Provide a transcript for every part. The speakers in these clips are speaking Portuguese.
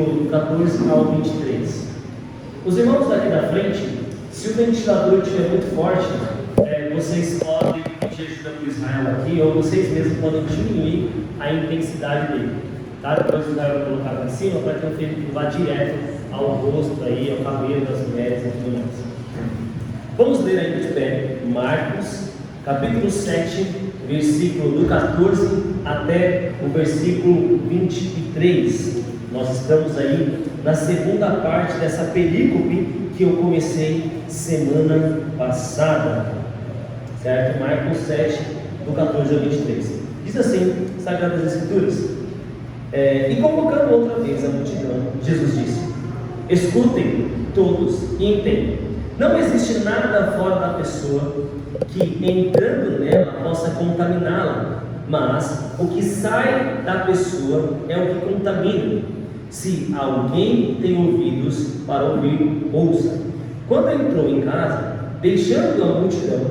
do 14 ao 23. Os irmãos daqui da frente, se o ventilador estiver muito forte, vocês podem pedir ajuda para o Israel aqui, ou vocês mesmos podem diminuir a intensidade dele. Tá? Depois o Israel vai colocar lá em cima para que o efeito vá direto ao rosto, aí, ao cabelo das mulheres e tudo mais. Vamos ler aí de pé Marcos, capítulo 7, versículo do 14 até o versículo 23. Nós estamos aí na segunda parte dessa perícope que eu comecei semana passada, certo? Marcos 7, do 14 ao 23. Diz assim, Sagradas Escrituras: e convocando outra vez a multidão, Jesus disse: escutem todos e entendam. Não existe nada fora da pessoa que, entrando nela, possa contaminá-la, mas o que sai da pessoa é o que contamina. Se alguém tem ouvidos para ouvir, ouça. Quando entrou em casa, deixando a multidão,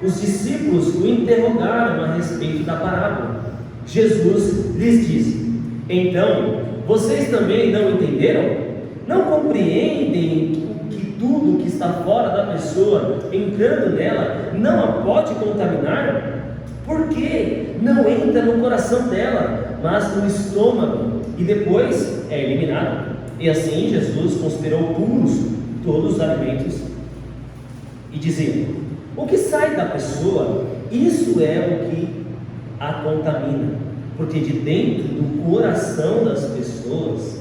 os discípulos o interrogaram a respeito da parábola. Jesus lhes disse: então, vocês também não entenderam? Não compreendem que tudo que está fora da pessoa, entrando nela, não a pode contaminar? Porque não entra no coração dela, mas no estômago, e depois é eliminado. E assim Jesus considerou puros todos os alimentos e dizia: o que sai da pessoa, isso é o que a contamina, porque de dentro do coração das pessoas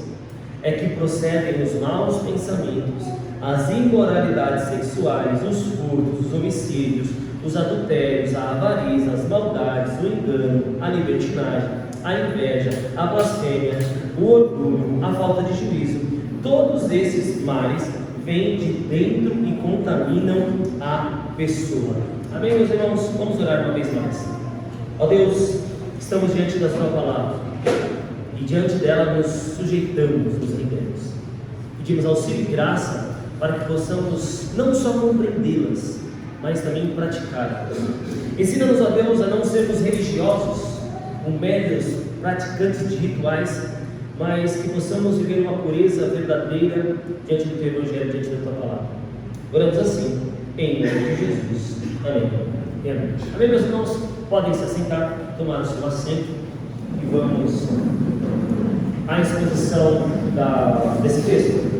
é que procedem os maus pensamentos, as imoralidades sexuais, os furtos, os homicídios, os adultérios, a avariça, as maldades, o engano, a libertinagem, a inveja, a blasfêmia, o orgulho, a falta de juízo. Todos esses males vêm de dentro e contaminam a pessoa. Amém, meus irmãos? Vamos orar uma vez mais. Ó Deus, estamos diante da Sua palavra e diante dela nos sujeitamos, nos rendemos. Pedimos auxílio e graça para que possamos não só compreendê-las, mas também praticá-las. Ensina-nos, ó Deus, a não sermos religiosos, meros praticantes de rituais, mas que possamos viver uma pureza verdadeira diante do Teu Evangelho, diante da Tua palavra. Oramos assim, em nome de Jesus. Amém. Amém. Amém, meus irmãos? Podem se assentar, tomar o seu assento e vamos à exposição desse texto.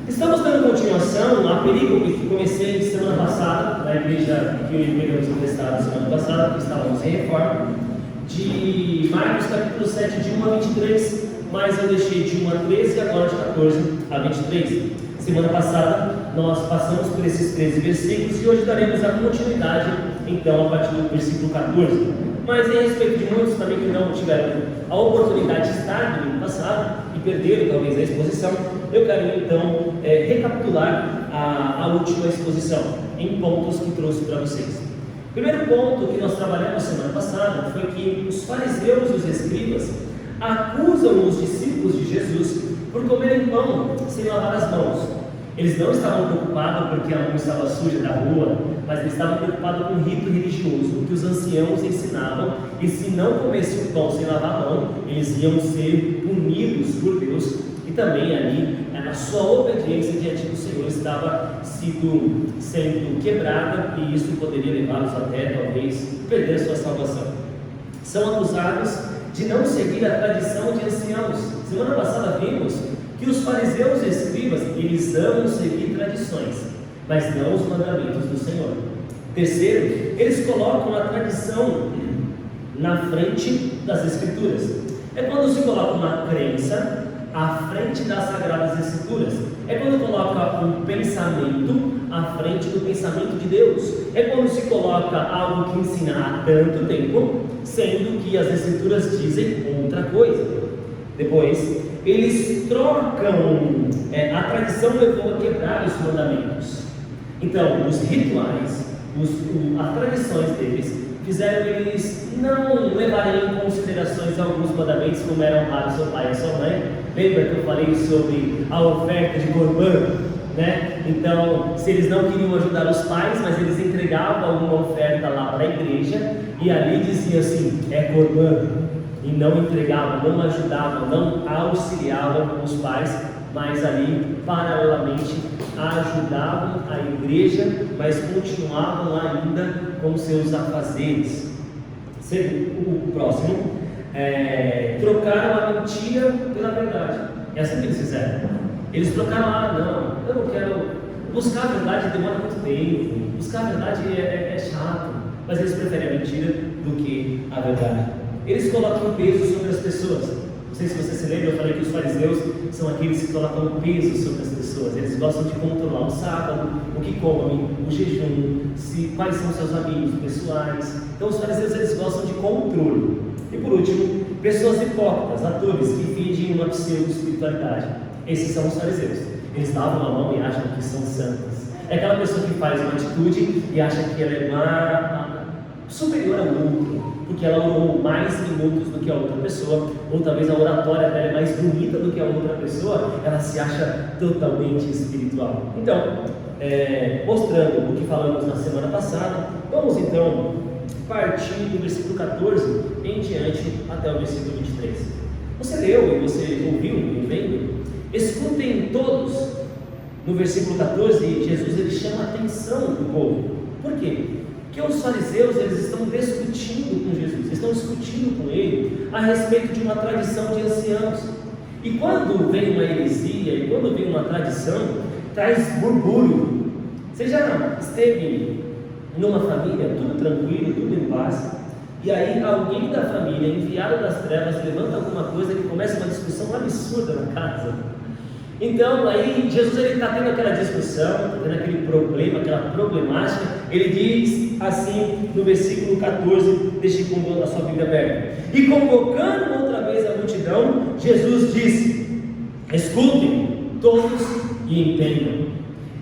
Estamos dando continuação à perícope que comecei semana passada, na igreja que pegamos emprestado semana passada, porque estávamos em reforma, de Marcos capítulo 7, de 1 a 23, mas eu deixei de 1 a 13 e agora de 14 a 23. Semana passada nós passamos por esses 13 versículos e hoje daremos a continuidade, então, a partir do versículo 14. Mas em respeito de muitos também que não tiveram a oportunidade de estar no ano passado e perderam talvez a exposição, eu quero então recapitular a última exposição em pontos que trouxe para vocês. O primeiro ponto que nós trabalhamos semana passada foi que os fariseus e os escribas acusam os discípulos de Jesus por comerem pão sem lavar as mãos. Eles não estavam preocupados porque a mão estava suja da rua, mas eles estavam preocupados com o rito religioso que os anciãos ensinavam, e se não comessem o pão sem lavar a mão, eles iam ser punidos por Deus, e também ali a sua obediência diante do Senhor estava sendo quebrada, e isso poderia levá-los até talvez perder a sua salvação. São acusados de não seguir a tradição de anciãos. Semana passada vimos que os fariseus e escribas, eles amam seguir tradições, mas não os mandamentos do Senhor. Terceiro, eles colocam a tradição na frente das Escrituras. É quando se coloca uma crença à frente das Sagradas Escrituras. É quando coloca um pensamento à frente do pensamento de Deus. É quando se coloca algo que ensina há tanto tempo, sendo que as Escrituras dizem outra coisa. Depois, eles trocam, a tradição levou a quebrar os mandamentos. Então, os rituais, as tradições deles, fizeram eles não levarem em considerações alguns mandamentos, como era honrar o seu pai e a sua mãe. Lembra que eu falei sobre a oferta de Corbã, né? Então, se eles não queriam ajudar os pais, mas eles entregavam alguma oferta lá para a igreja, e ali dizia assim, é Corbã. e não entregavam, não ajudavam, não auxiliavam os pais, mas ali, paralelamente, ajudavam a igreja, mas continuavam ainda com seus afazeres. O próximo, trocaram a mentira pela verdade. É assim que eles fizeram. Eles trocaram, não, eu não quero. Buscar a verdade demora muito tempo, buscar a verdade é chato, mas eles preferem a mentira do que a verdade. Eles colocam peso sobre as pessoas. Não sei se você se lembra, eu falei que os fariseus são aqueles que colocam peso sobre as pessoas. Eles gostam de controlar o sábado, o que comem, o jejum, quais são seus amigos pessoais. Então os fariseus, eles gostam de controle. E por último, pessoas hipócritas, atores que fingem uma pseudo-espiritualidade. Esses são os fariseus. Eles lavam a mão e acham que são santos. É aquela pessoa que faz uma atitude e acha que ela é superior ao outro, porque ela orou mais minutos do que a outra pessoa, ou talvez a oratória dela é mais bonita do que a outra pessoa, ela se acha totalmente espiritual. Então, mostrando o que falamos na semana passada, vamos então partir do versículo 14 em diante até o versículo 23. Você leu e você ouviu e vendo? Escutem todos. No versículo 14, Jesus ele chama a atenção do povo. Por quê? Porque os fariseus eles estão discutindo com Jesus, estão discutindo com ele a respeito de uma tradição de anciãos. E quando vem uma heresia, e quando vem uma tradição, traz burburinho. Você já esteve numa família, tudo tranquilo, tudo em paz, e aí alguém da família, enviado das trevas, levanta alguma coisa que começa uma discussão absurda na casa? Então, aí Jesus está tendo aquela discussão, está tendo aquele problema, aquela problemática. Ele diz assim no versículo 14, deixe com a sua Bíblia aberta. E convocando outra vez a multidão, Jesus disse: escutem todos e entendam.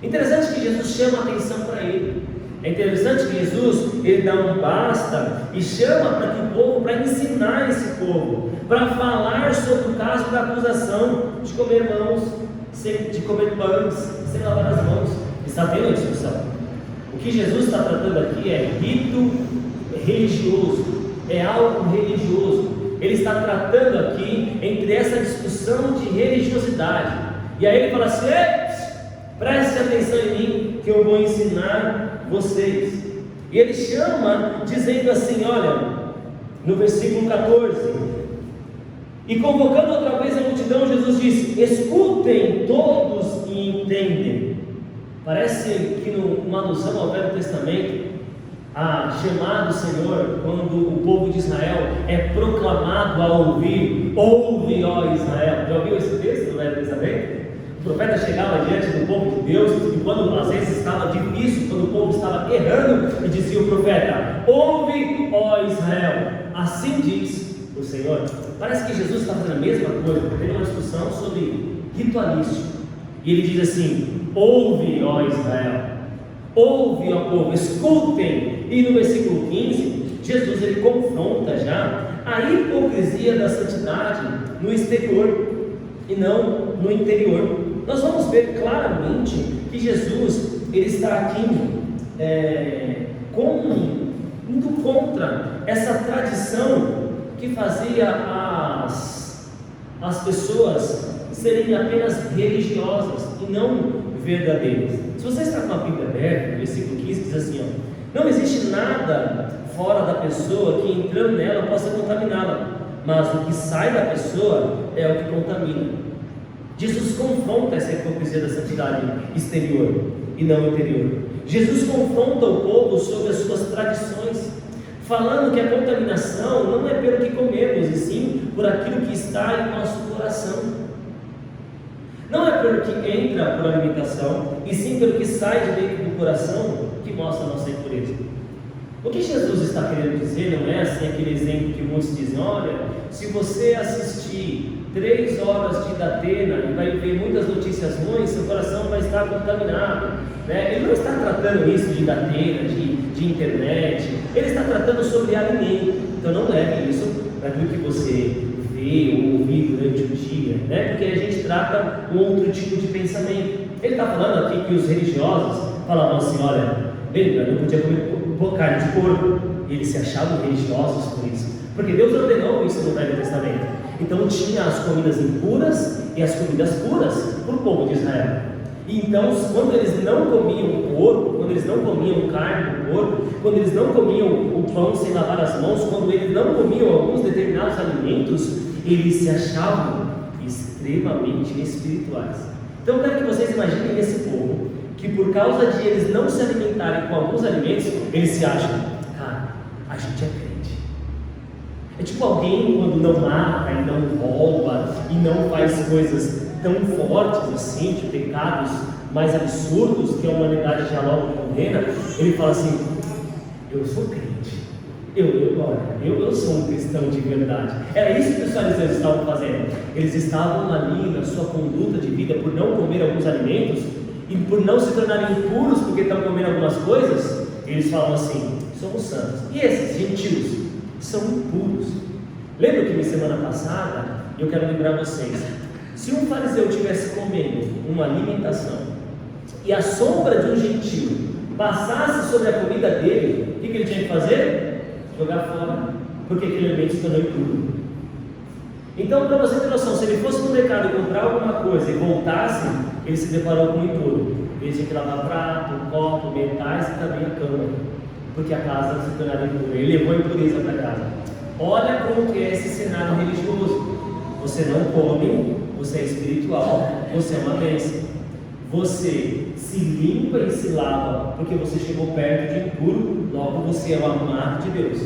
Interessante que Jesus chama a atenção para ele. É interessante que Jesus ele dá um basta e chama para que o povo, para ensinar esse povo, para falar sobre o caso da acusação de comer de comer pães sem lavar as mãos. Está tendo a discussão. O que Jesus está tratando aqui é rito religioso, é algo religioso. Ele está tratando aqui entre essa discussão de religiosidade. E aí ele fala assim: preste atenção em mim, que eu vou ensinar vocês. E ele chama dizendo assim, olha, no versículo 14: e convocando outra vez a multidão, Jesus disse: escutem todos e entendem. Parece que numa alusão ao Velho Testamento, a chamada do Senhor, quando o povo de Israel é proclamado a ouvir: ouve, ó Israel. Já ouviu esse texto do Velho Testamento? O profeta chegava diante do povo de Deus, e quando às vezes estava difícil, quando o povo estava errando, e dizia o profeta: ouve, ó Israel, assim diz o Senhor. Parece que Jesus está fazendo a mesma coisa, porque tem uma discussão sobre ritualístico, e ele diz assim: ouve, ó Israel, ouve, ó povo, escutem. E no versículo 15, Jesus ele confronta já a hipocrisia da santidade no exterior e não no interior. Nós vamos ver claramente que Jesus ele está aqui indo contra essa tradição que fazia as pessoas serem apenas religiosas e não verdadeiras. Se você está com a Bíblia aberta, no versículo 15 diz assim: não existe nada fora da pessoa que entrando nela possa contaminá-la, mas o que sai da pessoa é o que contamina. Jesus confronta essa hipocrisia da santidade exterior e não interior. Jesus confronta o povo sobre as suas tradições, falando que a contaminação não é pelo que comemos, e sim por aquilo que está em nosso coração. Não é pelo que entra por alimentação, e sim pelo que sai de dentro do coração que mostra a nossa impureza. O que Jesus está querendo dizer não é assim aquele exemplo que muitos dizem: olha, se você assistir 3 horas de Datena e vai ver muitas notícias ruins, seu coração vai estar contaminado, né? Ele não está tratando isso de Datena, de internet, ele está tratando sobre alimento. Então não leve isso para aquilo que você vê ou ouvir durante o dia, né? Porque a gente trata um outro tipo de pensamento. Ele está falando aqui que os religiosos falavam assim: olha, lembra, não podia comer carne de porco. Eles se achavam religiosos por isso. porque Deus ordenou isso no Velho Testamento. Então tinha as comidas impuras e as comidas puras para o povo de Israel. E então, quando eles não comiam porco, quando eles não comiam carne do porco, quando eles não comiam o pão sem lavar as mãos, quando eles não comiam alguns determinados alimentos, eles se achavam extremamente espirituais. Então eu quero que vocês imaginem esse povo, que por causa de eles não se alimentarem com alguns alimentos, eles se acham, cara, a gente é crente. É tipo alguém quando não mata e não rouba e não faz coisas tão fortes assim, de pecados mais absurdos que a humanidade já logo condena, ele fala assim, eu sou crente, eu sou um cristão de verdade. Era isso que os fariseus estavam fazendo. Eles estavam ali na sua conduta de vida, por não comer alguns alimentos e por não se tornarem impuros porque estão comendo algumas coisas, eles falam assim, somos santos. E esses gentios são impuros. Lembra que na semana passada, eu quero lembrar vocês, se um fariseu estivesse comendo uma alimentação e a sombra de um gentio passasse sobre a comida dele, o que ele tinha que fazer? Jogar fora, porque aquele alimento se tornou impuro. Então, para você ter noção, se ele fosse no mercado e comprar alguma coisa e voltasse, ele se deparou com impuro. Ele tinha que lavar prato, copo, metais e também a cama, porque a casa se tornaria impura. Ele levou a impureza para casa. Olha como que é esse cenário religioso. Você não come, você é espiritual, você é uma bênção. Você se limpa e se lava, porque você chegou perto de impuro, logo você é o amado de Deus.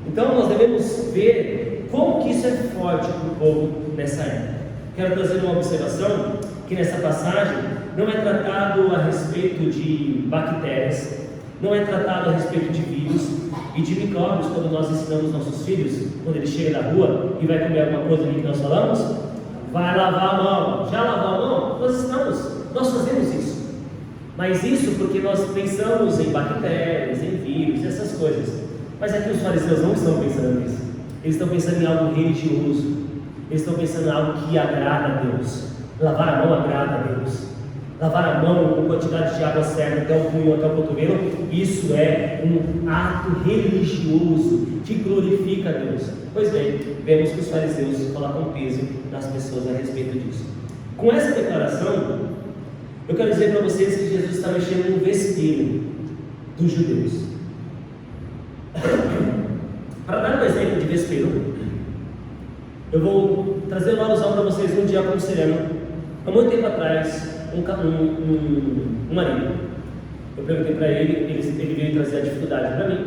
Então nós devemos ver como que isso é forte para o povo nessa época. Quero trazer uma observação, que nessa passagem não é tratado a respeito de bactérias, não é tratado a respeito de vírus e de micróbios, quando nós ensinamos nossos filhos, quando ele chega na rua e vai comer alguma coisa que nós falamos, vai lavar a mão. Já lavou a mão? Nós fazemos isso. Mas isso porque nós pensamos em bactérias, em vírus, essas coisas. Mas aqui os fariseus não estão pensando nisso. Eles estão pensando em algo religioso. Eles estão pensando em algo que agrada a Deus. Lavar a mão agrada a Deus. Lavar a mão com quantidade de água certa até o punho, até o cotovelo, isso é um ato religioso que glorifica a Deus. Pois bem, vemos que os fariseus colocam peso nas pessoas a respeito disso. Com essa declaração, eu quero dizer para vocês que Jesus está mexendo no vespeiro dos judeus. Para dar um exemplo de vespeiro, eu vou trazer uma alusão para vocês num dia aconselhando. Há muito tempo atrás, um marido, eu perguntei para ele, ele veio trazer a dificuldade para mim,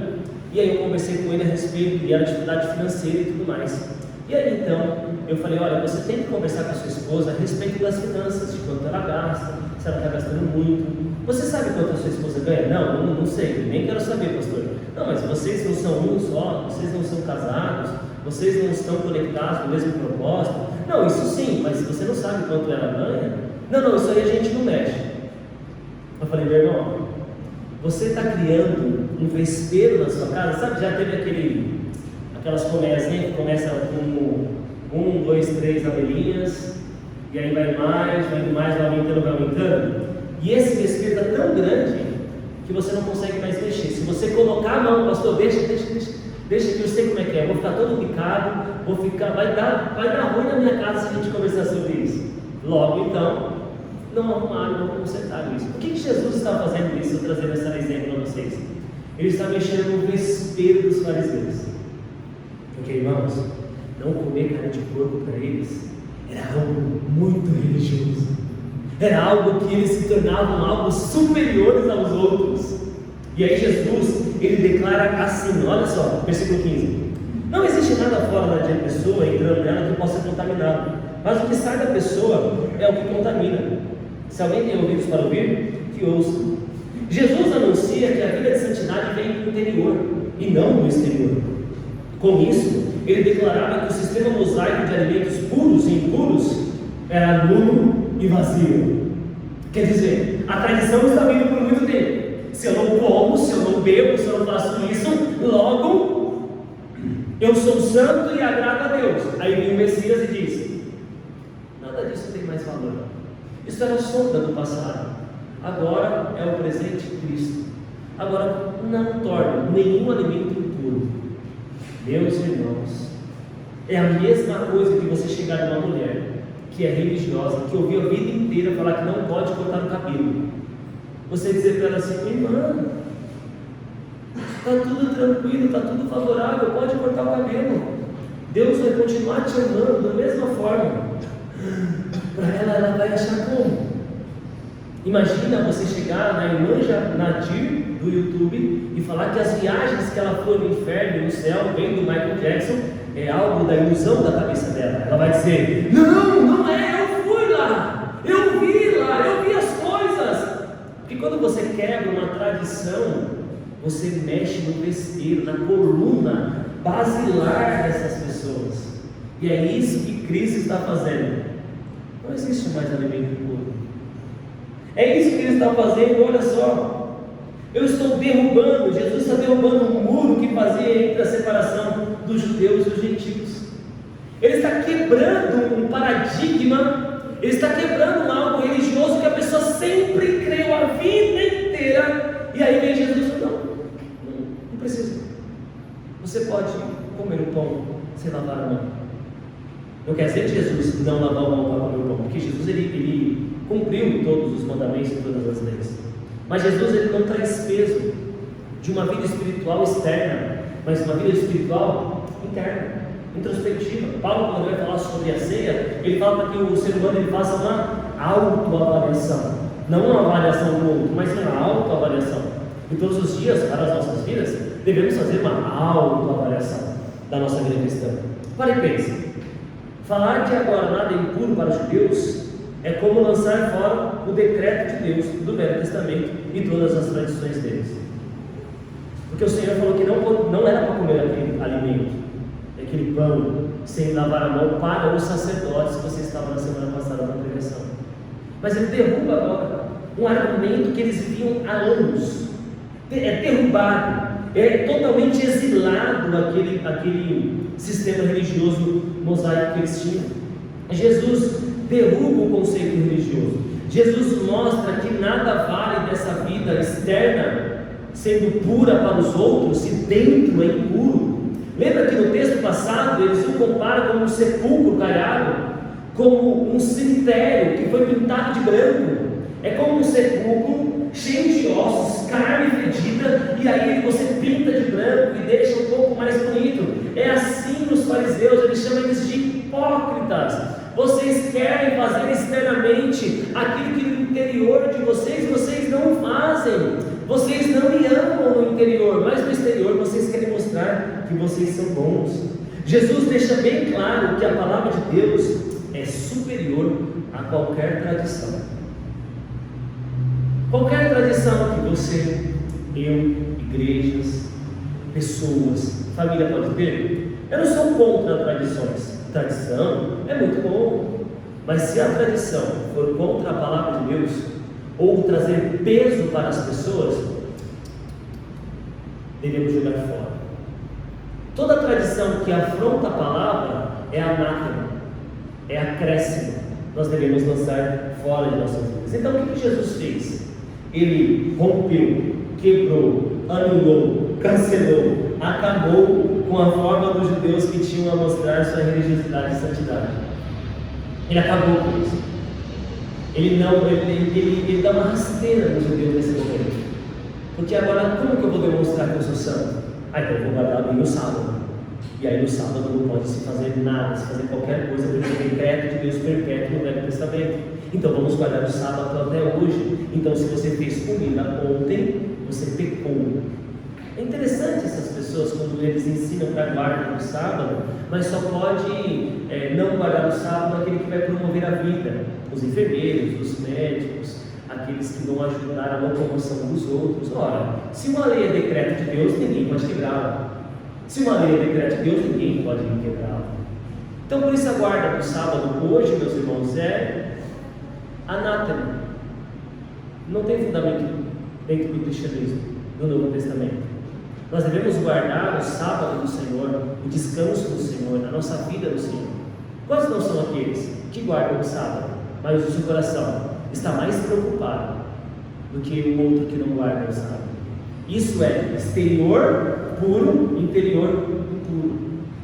e aí eu conversei com ele a respeito, e era dificuldade financeira e tudo mais. E aí então, eu falei, olha, você tem que conversar com a sua esposa a respeito das finanças, de quanto ela gasta, se ela está gastando muito. Você sabe quanto a sua esposa ganha? Não sei, nem quero saber, pastor. Não, mas vocês não são um só, vocês não são casados, vocês não estão conectados no mesmo propósito. Não, isso sim, mas você não sabe quanto ela ganha? Não, isso aí a gente não mexe. Eu falei, meu irmão, você está criando um vespeiro na sua casa, sabe? Já teve aquelas comédias que começam com 1, 2, 3 abelhinhas, e aí vai mais, vai aumentando. E esse vespeiro está tão grande que você não consegue mais mexer. Se você colocar a mão, pastor, deixa que eu sei como é que é, eu vou ficar todo picado, vai dar ruim na minha casa se a gente conversar sobre isso. Logo então, não arrumaram, não consertaram isso. Por que Jesus está fazendo isso? Eu trazendo esse exemplo para vocês. Ele está mexendo no vespeiro dos fariseus. Porque, irmãos, não comer carne de porco para eles era algo muito religioso. Era algo que eles se tornavam algo superiores aos outros. E aí Jesus, ele declara assim, olha só, versículo 15. Não existe nada fora da pessoa entrando nela que possa contaminá-la, mas o que sai da pessoa é o que contamina. Se alguém tem ouvidos para ouvir, que ouça. Jesus anuncia que a vida de santidade vem do interior e não do exterior. Com isso, ele declarava que o sistema mosaico de alimentos puros e impuros era nulo e vazio. Quer dizer, a tradição está vindo por muito tempo. Se eu não como, se eu não bebo, se eu não faço isso, logo eu sou santo e agrado a Deus. Aí vem o Messias e diz, nada disso tem mais valor. Isso era sombra do passado. Agora é o presente Cristo. Agora não torne nenhum alimento impuro. Meus irmãos, é a mesma coisa que você chegar numa mulher que é religiosa, que ouviu a vida inteira falar que não pode cortar o cabelo. Você dizer para ela assim: irmã, está tudo tranquilo, está tudo favorável, pode cortar o cabelo. Deus vai continuar te amando da mesma forma. Para ela vai achar como? Imagina você chegar na irmã Nadir do YouTube e falar que as viagens que ela foi no inferno e no céu, vem do Michael Jackson, é algo da ilusão da cabeça dela. Ela vai dizer: não é, eu fui lá, eu vi as coisas. Porque quando você quebra uma tradição, você mexe no vespeiro, na coluna basilar dessas pessoas. E é isso que Cristo está fazendo. Não existe mais alimento puro. É isso que ele está fazendo. Olha só, eu estou derrubando, Jesus está derrubando um muro que fazia entre a separação dos judeus e dos gentios. Ele está quebrando um paradigma, ele está quebrando algo religioso que a pessoa sempre creu a vida inteira. E aí vem Jesus e fala: não precisa. Você pode comer o pão sem lavar a mão. Não quer dizer que Jesus não lavou a mão para comer o pão, porque Jesus ele cumpriu todos os mandamentos e todas as leis. Mas Jesus ele não traz peso de uma vida espiritual externa, mas uma vida espiritual interna, introspectiva. Paulo, quando vai falar sobre a ceia, ele fala para que o ser humano ele faça uma autoavaliação, não uma avaliação do outro, mas uma autoavaliação. E todos os dias, para as nossas vidas, devemos fazer uma autoavaliação da nossa vida cristã. Para e pense. Falar que agora nada é impuro para os judeus é como lançar fora o decreto de Deus do Velho Testamento e todas as tradições deles. Porque o Senhor falou que não era para comer aquele alimento, aquele pão, sem lavar a mão para os sacerdotes, que você estava na semana passada na pregação. Mas ele derruba agora um argumento que eles viviam há anos. É derrubado, é totalmente exilado aquele sistema religioso mosaico que eles tinham. Jesus derruba o conceito religioso. Jesus mostra que nada vale dessa vida externa sendo pura para os outros se dentro é impuro. Lembra que no texto passado eles o comparam como um sepulcro caiado, como um cemitério que foi pintado de branco. É como um sepulcro cheio de ossos, carne fedida, e aí você pinta de branco e deixa um pouco mais bonito. É assim os fariseus, eles chamam eles de hipócritas. Vocês querem fazer externamente aquilo que no interior de vocês não fazem. Vocês não me amam no interior, mas no exterior vocês querem mostrar que vocês são bons. Jesus deixa bem claro que a palavra de Deus é superior a qualquer tradição. Qualquer tradição que você, eu, igrejas, pessoas, família pode ter. Eu não sou contra tradições. Tradição é muito bom, mas se a tradição for contra a palavra de Deus ou trazer peso para as pessoas, devemos jogar fora. Toda tradição que afronta a palavra é anátema, é acréscimo. Nós devemos lançar fora de nossas vidas. Então o que Jesus fez? Ele rompeu, quebrou, anulou, cancelou, acabou com a forma dos judeus que tinham a mostrar sua religiosidade e santidade. Ele acabou com isso. Ele dá uma rasteira nos judeus nesse momento. Porque agora, como que eu vou demonstrar que eu sou santo? Então eu vou guardar bem o sábado. E aí no sábado não pode se fazer nada, se fazer qualquer coisa, porque o decreto de Deus perpétuo no Velho Testamento. Então vamos guardar o sábado até hoje. Então se você fez comida ontem, você pecou. É interessante essas pessoas quando eles ensinam para guardar o sábado, mas só pode não guardar o sábado aquele que vai promover a vida, os enfermeiros, os médicos, aqueles que vão ajudar a locomoção dos outros. Ora, se uma lei é decreto de Deus, ninguém pode quebrá-la. Se uma lei é decreto de Deus, ninguém pode quebrá-la. Então por isso a guarda do sábado hoje, meus irmãos, é anátema. Não tem fundamento dentro do cristianismo, do Novo Testamento. Nós devemos guardar o sábado do Senhor, o descanso do Senhor, a nossa vida do Senhor. Quantos não são aqueles que guardam o sábado, mas o seu coração está mais preocupado do que o outro que não guarda o sábado? Isso é exterior puro, interior impuro.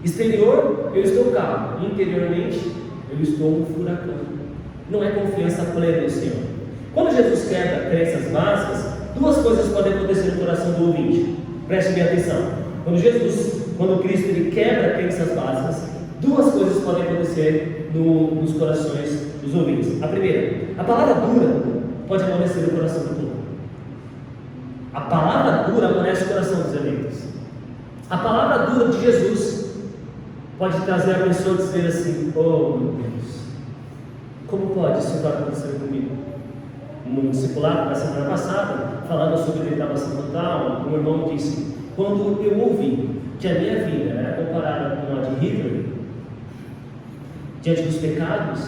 Exterior, eu estou calmo. Interiormente, eu estou um furacão. Não é confiança plena no Senhor. Quando Jesus quebra crenças básicas, duas coisas podem acontecer no coração do ouvinte. Preste bem atenção. Quando Cristo ele quebra crenças básicas, duas coisas podem acontecer nos corações dos ouvintes. A primeira, a palavra dura pode amolecer o coração do povo. A palavra dura amolece o coração dos eleitos. A palavra dura de Jesus pode trazer a pessoa a dizer assim: oh meu Deus, como pode isso estar acontecendo comigo? No discipulado da semana passada, falando sobre depravação total, um irmão disse: quando eu ouvi que a minha vida era comparada com a de Hitler, diante dos pecados,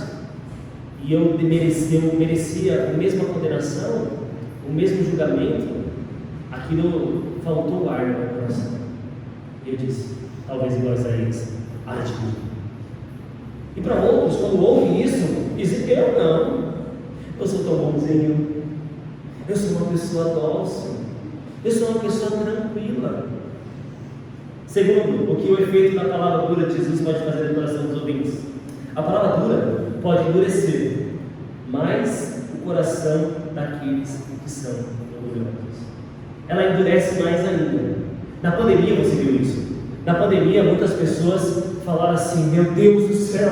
e eu merecia a mesma condenação, o mesmo julgamento, aquilo faltou ar no meu coração. E eu disse, talvez igual a Isaías, ai de mim. E para outros, quando ouvem isso, dizem: eu não, eu sou tão bonzinho, eu sou uma pessoa dócil, eu sou uma pessoa tranquila. Segundo, o que o efeito da palavra dura de Jesus pode fazer no coração dos ouvintes? A palavra dura pode endurecer mais o coração daqueles que são orgulhosos. Ela endurece mais ainda. Na pandemia você viu isso. Na pandemia muitas pessoas falaram assim: meu Deus do céu,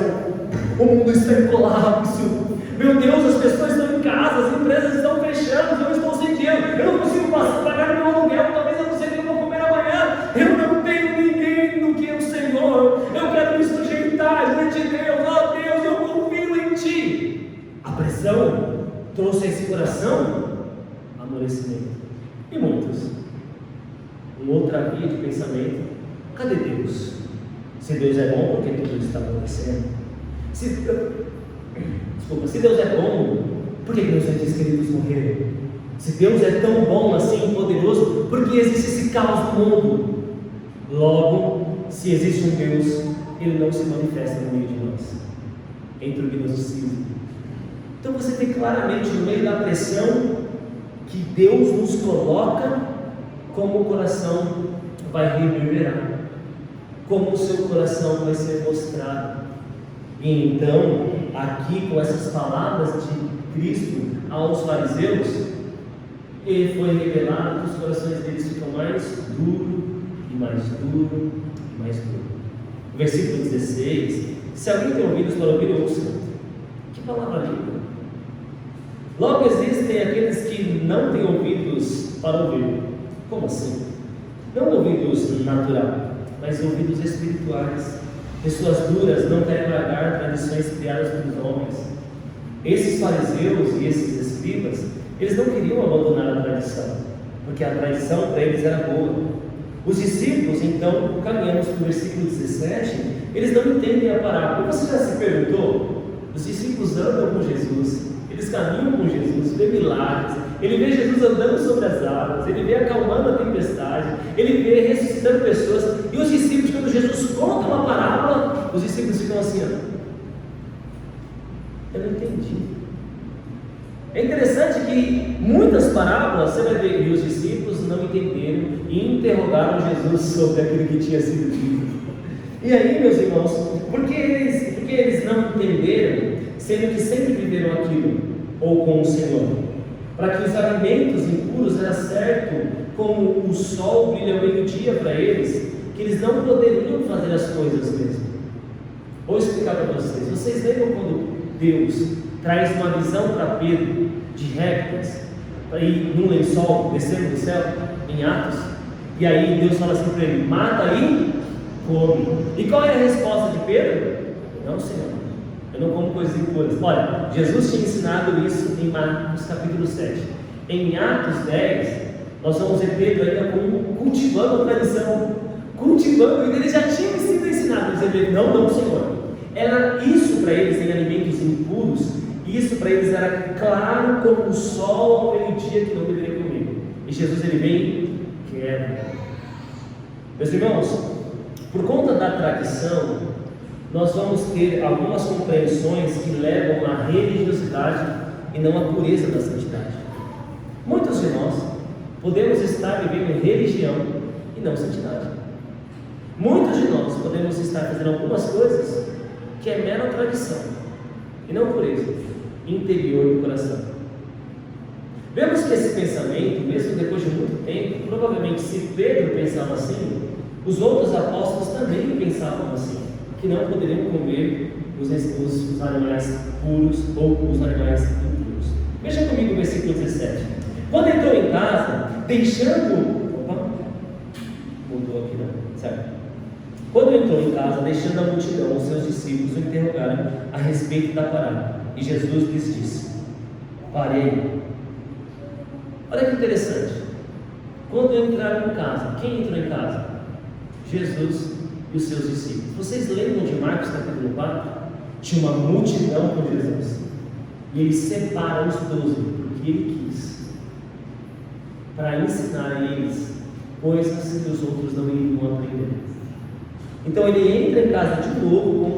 o mundo está em colapso. Meu Deus, as pessoas estão em casa, as empresas estão fechando, eu estou sem dinheiro, eu não consigo pagar meu aluguel, talvez eu não sei o que eu vou comer amanhã, eu não tenho ninguém do que o Senhor, eu quero me sujeitar diante de Deus, ó Deus, eu confio em Ti. A pressão trouxe a esse coração amolecimento. E muitos, uma outra via de pensamento: cadê Deus? Se Deus é bom, por que tudo isso está acontecendo? Se Deus é bom, por que meus entes queridos morreram? Se Deus é tão bom assim, poderoso, por que existe esse caos no mundo? Logo, se existe um Deus, Ele não se manifesta no meio de nós, entre o ignorância. Então você vê claramente no meio da pressão que Deus nos coloca, como o coração vai reverberar, como o seu coração vai ser mostrado. E então, aqui com essas palavras de Cristo aos fariseus, ele foi revelado que os corações deles ficam mais duro e mais duro e mais duro. O versículo 16: se alguém tem ouvidos para ouvir, ouça. Que palavra linda! Logo existem aqueles que não têm ouvidos para ouvir. Como assim? Não ouvidos naturais, mas ouvidos espirituais. Pessoas duras não querem largar tradições criadas pelos homens. Esses fariseus e esses escribas, eles não queriam abandonar a tradição, porque a tradição para eles era boa. Os discípulos, então, caminhamos para o versículo 17, eles não entendem a parábola. Você já se perguntou? Os discípulos andam com Jesus, eles caminham com Jesus, vê milagres, ele vê Jesus andando sobre as águas, ele vê acalmando a tempestade, ele vê ressuscitando pessoas, e os discípulos, quando Jesus conta uma parábola, os discípulos ficam assim: eu não entendi. É interessante que muitas parábolas você vai ver, e os discípulos não entenderam e interrogaram Jesus sobre aquilo que tinha sido dito. E aí, meus irmãos, por que eles não entenderam, sendo que sempre viveram aquilo, ou com o Senhor? Para que os alimentos impuros era certo, como o sol brilha ao meio-dia para eles, que eles não poderiam fazer as coisas mesmo. Vou explicar para vocês. Vocês lembram quando Deus traz uma visão para Pedro de répteis para ir num lençol descendo do céu, em Atos? E aí Deus fala assim para ele: mata e come. E qual é a resposta de Pedro? Não, Senhor, eu não como coisas impuras. Olha, Jesus tinha ensinado isso em Marcos capítulo 7. Em Atos 10, nós vamos ver Pedro ainda cultivando a tradição, cultivando, e eles já tinham sido ensinados, dizendo: não, Senhor. Era isso para eles em alimentos impuros, isso para eles era claro como o sol ao meio-dia que não deveria comer. E Jesus ele vem e quebra. Meus irmãos, por conta da tradição, nós vamos ter algumas compreensões que levam à religiosidade e não à pureza da santidade. Muitos de nós podemos estar vivendo religião e não santidade. Muitos de nós podemos estar fazendo algumas coisas que é mera tradição e não pureza interior do coração. Vemos que esse pensamento, mesmo depois de muito tempo, provavelmente se Pedro pensava assim, os outros apóstolos também pensavam assim, que não poderiam comer os animais puros ou os animais impuros. Veja comigo o versículo 17. Quando entrou em casa, mudou aqui, né? Certo. Quando entrou em casa, deixando a multidão, os seus discípulos o interrogaram a respeito da parada. E Jesus lhes disse: parei. Olha que interessante. Quando entraram em casa, quem entrou em casa? Jesus e os seus discípulos. Vocês lembram de Marcos capítulo 4? Tinha uma multidão com Jesus. E ele separa os 12, porque ele quis, para ensinar a eles coisas que os outros não iriam aprender. Então ele entra em casa de novo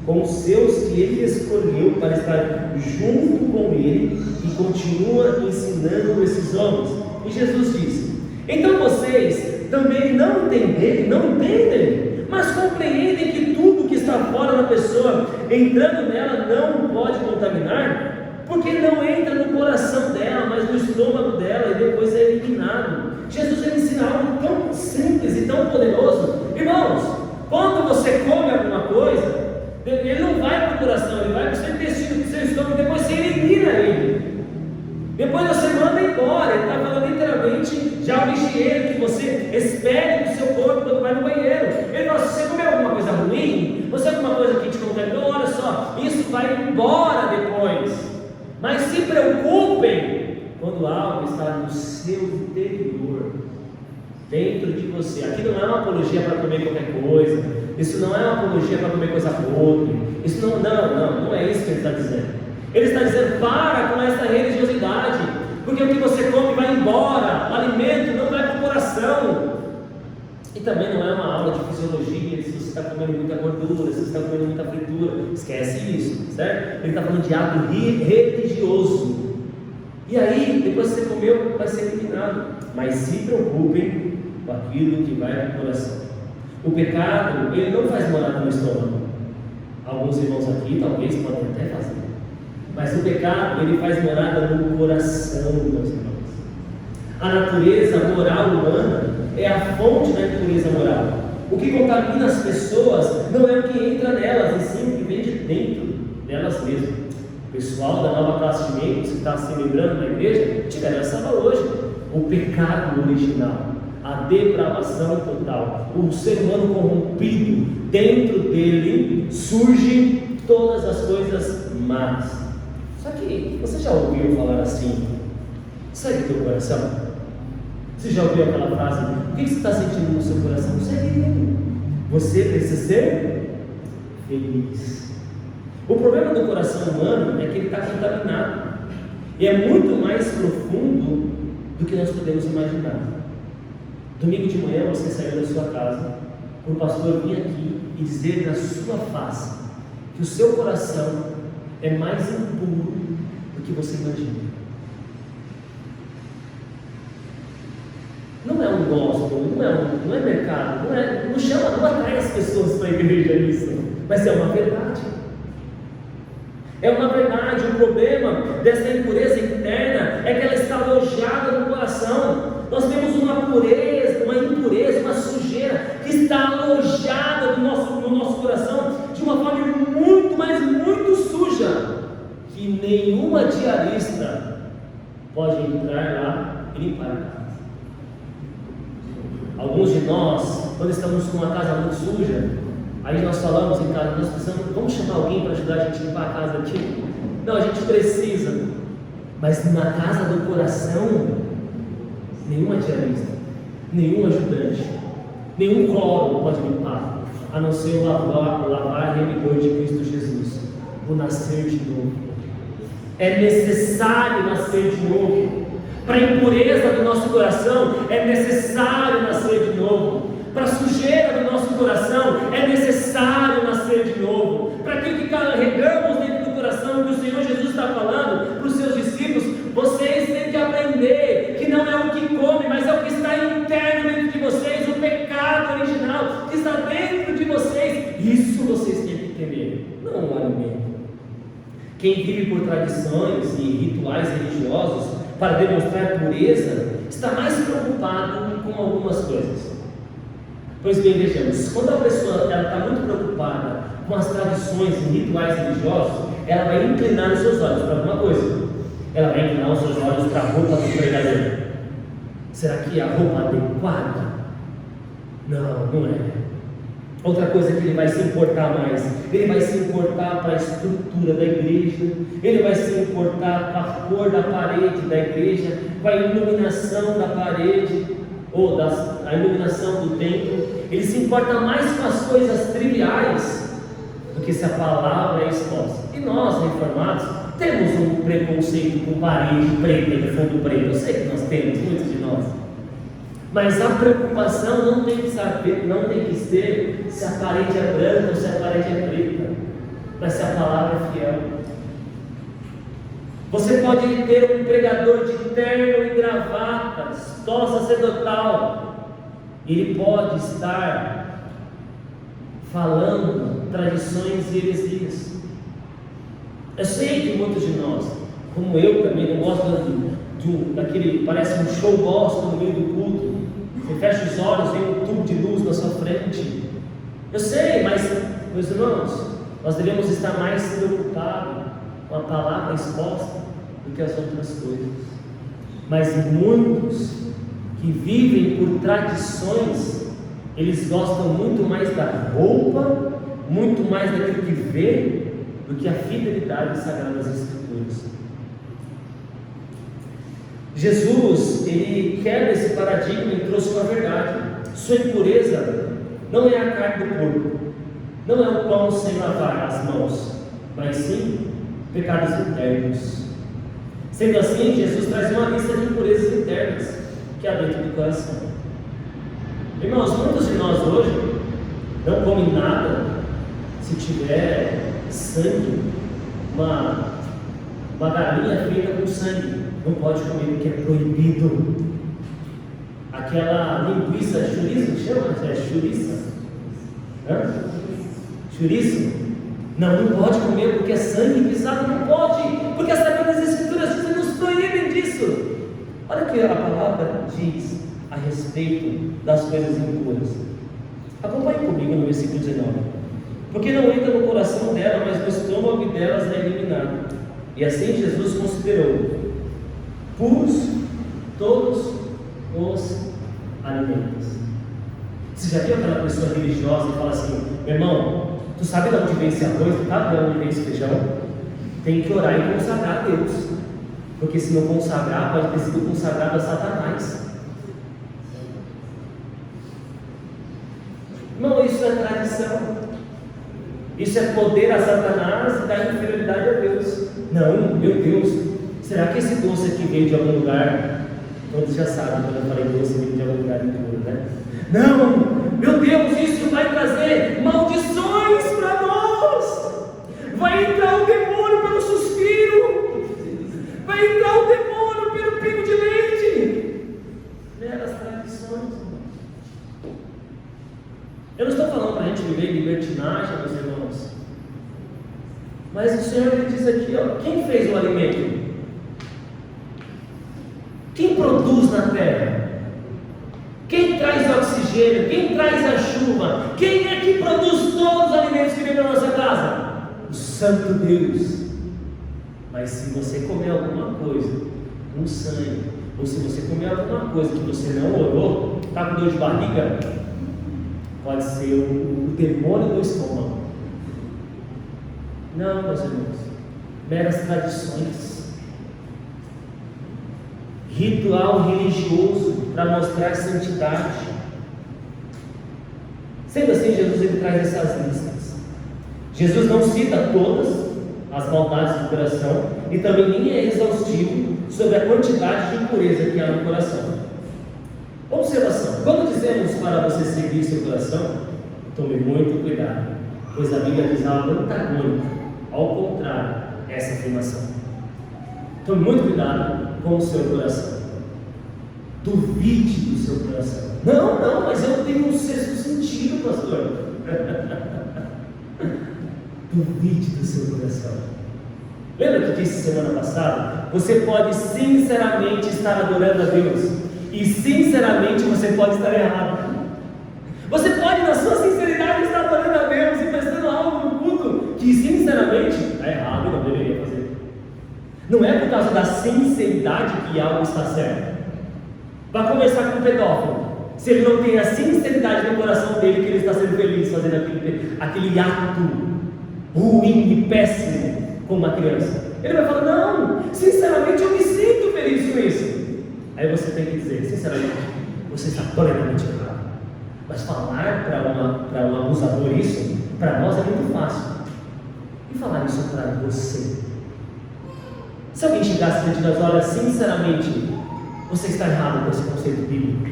com os seus que ele escolheu para estar junto com ele, e continua ensinando esses homens. E Jesus disse: então vocês também não entendem, mas compreendem que tudo que está fora da pessoa, entrando nela, não pode contaminar, porque não entra no coração dela, mas no estômago dela, e depois é eliminado. Jesus ele ensina algo tão simples e tão poderoso. Irmãos, quando você come alguma coisa, ele não vai para o coração, ele vai para o seu intestino, para o seu estômago, depois você elimina ele. Depois você manda embora. Ele está falando literalmente de algo higiênico que você expele do seu corpo quando vai no banheiro. Ele fala: se você comer alguma coisa ruim, você alguma coisa que te contaminou, olha só, isso vai embora depois. Mas se preocupem quando algo está no seu interior, dentro de você. Aqui não é uma apologia para comer qualquer coisa. Isso não é uma apologia para comer coisa podre. Isso não é isso que ele está dizendo. Ele está dizendo: para com essa religiosidade, porque o que você come vai embora, o alimento não vai para o coração. E também não é uma aula de fisiologia, se você está comendo muita gordura, se você está comendo muita fritura, esquece isso, certo? Ele está falando de ato religioso. E aí, depois que você comeu, vai ser eliminado. Mas se preocupem com aquilo que vai para o coração. O pecado, ele não faz morada no estômago. Alguns irmãos aqui talvez podem até fazer. Mas o pecado, ele faz morada no coração, meus irmãos. A natureza moral humana é a fonte da impureza moral. O que contamina as pessoas não é o que entra nelas, e sim o que vem de dentro delas mesmas. O pessoal da nova classe de membros que está se lembrando na igreja tiveram essa aula hoje. O pecado original, a depravação total, o ser humano corrompido, dentro dele surgem todas as coisas más. Só que você já ouviu falar assim: segue teu coração? Você já ouviu aquela frase: o que você está sentindo no seu coração? Segue ele. Você precisa ser feliz. O problema do coração humano é que ele está contaminado, e é muito mais profundo do que nós podemos imaginar. Domingo de manhã você saiu da sua casa, o pastor vir aqui e dizer na sua face que o seu coração é mais impuro do que você imagina. Não é um gospel, não é mercado, não atrai as pessoas para a igreja isso, mas é uma verdade. É uma verdade. O problema dessa impureza interna é que ela está alojada no coração. Nós temos uma impureza, uma sujeira que está alojada no nosso coração de uma forma muito suja, que nenhuma diarista pode entrar lá e limpar a casa. Alguns de nós, quando estamos com uma casa muito suja, aí nós falamos em casa: nós precisamos, vamos chamar alguém para ajudar a gente a limpar a casa aqui? Não, a gente precisa, mas na casa do coração, nenhuma diarista, nenhum ajudante, nenhum cloro pode limpar, a não ser o lavar remidor de Cristo Jesus, o nascer de novo. É necessário nascer de novo. Para a impureza do nosso coração, é necessário nascer de novo. Para a sujeira do nosso coração, é necessário nascer de novo. Para aquilo que carregamos dentro do coração, que o Senhor Jesus está falando para os seus discípulos: vocês têm que aprender que não é o que come, mas é o que está interno dentro de vocês, o pecado original. tradições e rituais religiosos para demonstrar pureza, está mais preocupado com algumas coisas. Pois bem, vejamos, quando a pessoa está muito preocupada com as tradições e rituais religiosos, ela vai inclinar os seus olhos para alguma coisa. Ela vai inclinar os seus olhos para a roupa do pregador. Será que é a roupa adequada? Não, não é. Outra coisa que ele vai se importar mais, ele vai se importar para a estrutura da igreja, ele vai se importar com a cor da parede da igreja, com a iluminação da parede, ou a iluminação do templo. Ele se importa mais com as coisas triviais do que se a palavra é exposta. E nós, reformados, temos um preconceito com parede preta e fundo preto. Eu sei que nós temos, muitos de nós. Mas a preocupação não tem que ser se a parede é branca ou se a parede é preta, mas se a palavra é fiel. Você pode ter um pregador de terno e gravata, escola sacerdotal, ele pode estar falando tradições e heresias. Eu sei que muitos de nós, como eu também, não gostam daquele, parece um show gospel no meio do culto. Você fecha os olhos, vem um tubo de luz na sua frente. Eu sei, mas, meus irmãos, nós devemos estar mais preocupados com a palavra exposta do que as outras coisas. Mas muitos que vivem por tradições, eles gostam muito mais da roupa, muito mais daquilo que vê, do que a fidelidade às Sagradas Escrituras. Jesus, ele quebra esse paradigma e trouxe uma verdade. Sua impureza não é a carne do porco, não é o pão sem lavar as mãos, mas sim pecados internos. Sendo assim, Jesus traz uma lista de impurezas internas que há dentro do coração. Irmãos, muitos de nós hoje não comem nada se tiver sangue, uma galinha feita com sangue. Não pode comer porque é proibido. Aquela linguiça chouriço, chama? É chouriça? Chouriço? Não pode comer porque é sangue pisado, não pode, porque as Sagradas Escrituras dizem, nos proíbem disso. Olha o que a palavra diz a respeito das coisas impuras. Acompanhe comigo no versículo 19. Porque não entra no coração dela, mas no estômago delas é eliminado. E assim Jesus considerou puros todos os alimentos. Você já viu aquela pessoa religiosa e fala assim: meu irmão, tu sabe de onde vem esse arroz? Tu sabe de onde vem esse feijão? Tem que orar e consagrar a Deus, porque se não consagrar, pode ter sido consagrado a Satanás. Irmão, isso é tradição, isso é poder a Satanás e dar inferioridade a Deus. Não, meu Deus, será que esse doce aqui veio de algum lugar? Todos já sabem quando eu falei doce, veio de algum lugar impuro, né? Não, meu Deus, isso vai trazer maldições para nós. Vai entrar o demônio pelo suspiro, vai entrar o demônio pelo pingo de leite. Meras tradições. Eu não estou falando para a gente viver em libertinagem, meus irmãos, mas o Senhor ele diz aqui, ó, quem fez o alimento? Quem produz na terra? Quem traz o oxigênio? Quem traz a chuva? Quem é que produz todos os alimentos que vem para a nossa casa? O Santo Deus. Mas se você comer alguma coisa com sangue, ou se você comer alguma coisa que você não orou, está com dor de barriga, pode ser o demônio do estômago. Não, meus irmãos, meras tradições, ritual religioso para mostrar santidade. Sendo assim, Jesus ele traz essas listas. Jesus não cita todas as maldades do coração e também nem é exaustivo sobre a quantidade de impureza que há no coração. Observação: quando dizemos para você seguir seu coração, tome muito cuidado, pois a Bíblia diz algo antagônico ao contrário essa afirmação. Tome muito cuidado com o seu coração. Duvide do seu coração. Não, mas eu tenho um sexto sentido, pastor. Duvide do seu coração. Lembra que disse semana passada? Você pode sinceramente estar adorando a Deus, e sinceramente você pode estar errado. Você pode, na sua sinceridade, estar adorando a Deus e prestando algo no culto que sinceramente está errado e não deveria fazer. Não é por causa da sinceridade que algo está certo. Vai conversar com um pedófilo, se ele não tem a sinceridade no coração dele que ele está sendo feliz fazendo aquele ato ruim e péssimo com uma criança, ele vai falar: não, sinceramente eu me sinto feliz com isso. Aí você tem que dizer: sinceramente, você está plenamente errado. Mas falar para um abusador isso, para nós é muito fácil. E falar isso para você? Se alguém chegasse diante das horas, sinceramente, você está errado com esse conceito bíblico,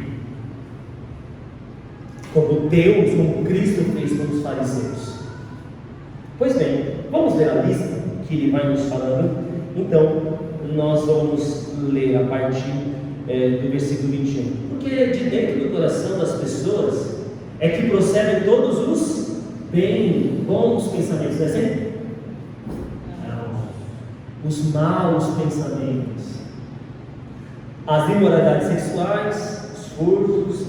como Deus, como Cristo fez com os fariseus. Pois bem, vamos ver a lista que ele vai nos falando. Então, nós vamos ler a partir do versículo 21. Porque de dentro do coração das pessoas é que procedem todos os bons pensamentos, não é assim? Os maus pensamentos, as imoralidades sexuais, os furtos,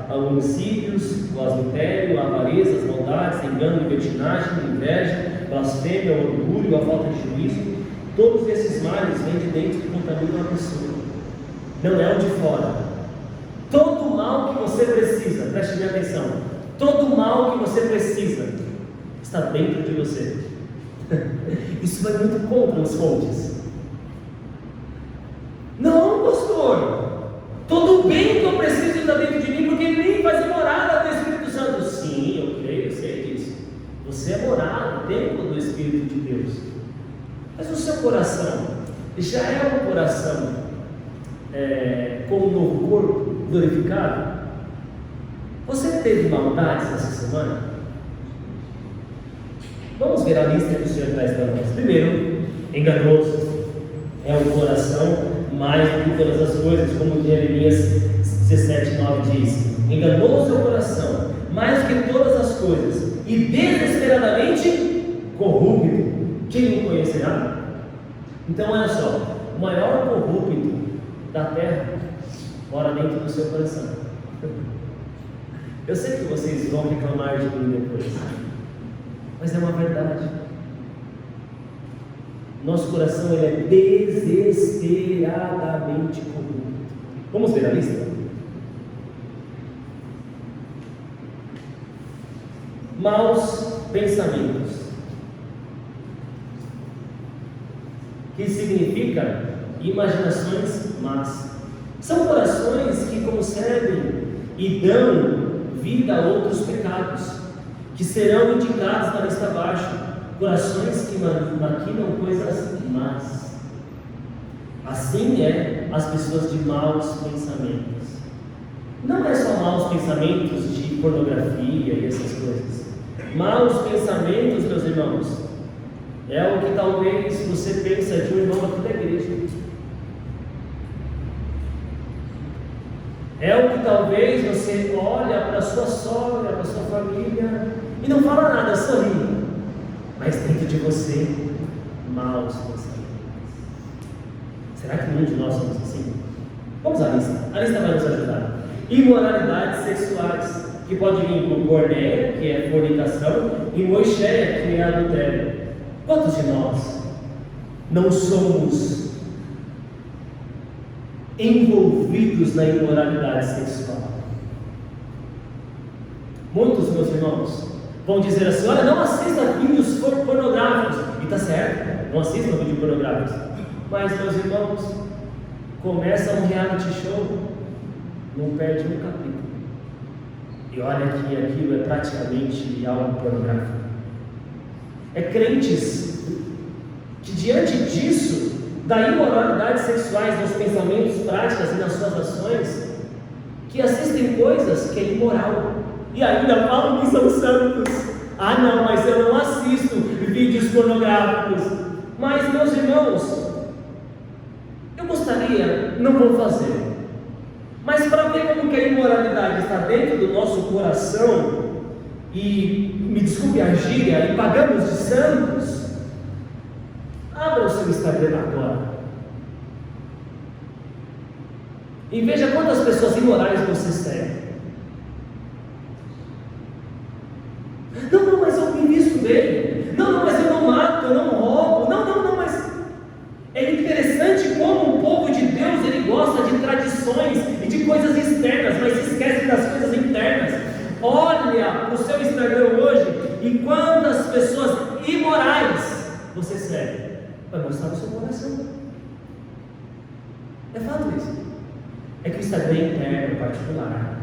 homicídios, o adultério, a avareza, as maldades, engano, libertinagem, inveja, blasfêmia, o orgulho, a falta de juízo. Todos esses males vêm de dentro e contaminam a pessoa, não é o de fora. Todo o mal que você precisa, preste bem atenção, todo o mal que você precisa está dentro de você. Isso vai muito contra os fontes. Não, pastor, todo o bem que eu preciso está dentro de mim, porque ele nem faz a morada do Espírito Santo. Sim, eu creio, eu sei disso. Você é morada, templo do Espírito de Deus. Mas o seu coração já é um coração com um novo corpo glorificado? Você teve maldades essa semana? Vamos ver a lista que o Senhor traz para nós. Primeiro, enganoso é o coração mais do que todas as coisas, como Jeremias 17:9 diz: enganoso é o coração mais do que todas as coisas, e desesperadamente corrupto, quem o conhecerá? Então olha só, o maior corrupto da terra mora dentro do seu coração. Eu sei que vocês vão reclamar de mim depois, mas é uma verdade. Nosso coração ele é desesperadamente corrupto. Vamos ver a lista? Maus pensamentos, que significa imaginações más. São corações que concebem e dão vida a outros pecados, que serão indicados na lista abaixo. Corações que maquinam coisas más. Assim é as pessoas de maus pensamentos. Não é só maus pensamentos de pornografia e essas coisas. Maus pensamentos, meus irmãos, é o que talvez você pensa de um irmão aqui da igreja. É o que talvez você olha para sua sogra, para sua família e não fala nada, sorri. Mas dentro de você, maus pensamentos. Será que nenhum de nós somos assim? Vamos à lista. A lista vai nos ajudar. Imoralidades sexuais, que pode vir por porneia, que é fornicação, e moixéia, que é adultério. Quantos de nós não somos envolvidos na imoralidade sexual? Muitos, meus irmãos, vão dizer assim: olha, não assista vídeos pornográficos. E está certo, não assistam vídeos pornográficos. Mas, meus irmãos, começa um reality show, não perde um capítulo. E olha que aquilo é praticamente algo pornográfico. É crentes que diante disso, da imoralidade sexuais, nos pensamentos, práticas e nas suas ações, que assistem coisas que é imoral. E ainda falam que são santos. Ah não, mas eu não assisto vídeos pornográficos. Mas, meus irmãos, eu gostaria, não vou fazer, mas para ver como que a imoralidade está dentro do nosso coração, e me desculpe a gíria, e pagamos de santos, Abra o seu Instagram agora. E veja quantas pessoas imorais você segue. Não, mas eu me visto bem. Não, mas eu não mato, eu não roubo. Não, mas é interessante como o povo de Deus, ele gosta de tradições e de coisas externas, mas se esquece das coisas internas. Olha o seu Instagram hoje e quantas pessoas imorais você segue. Vai mostrar o seu coração. É fato isso. É que o Instagram é interno, é particular.